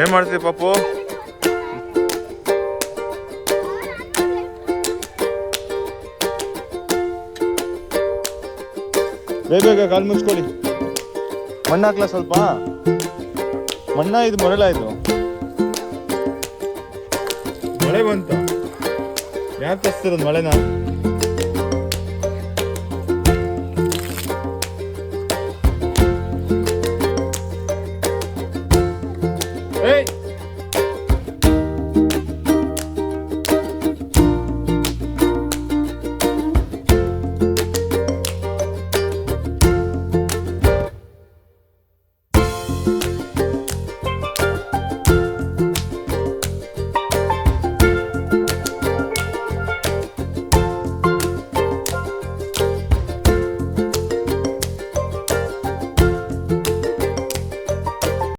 ಏನ್ ಮಾಡ್ತೀವಿ ಪಾಪು? ಬೇಗ ಕಾಲು ಮುಚ್ಕೊಳ್ಳಿ. ಮಣ್ಣು ಹಾಕ್ಲಾ ಸ್ವಲ್ಪ? ಮಣ್ಣ ಇದು ಮರಳ ಇದು. ಮಳೆ ಬಂತು. ಯಾಕೆ ತರಿಸ್ತಿರೋದು ಮಳೆನ?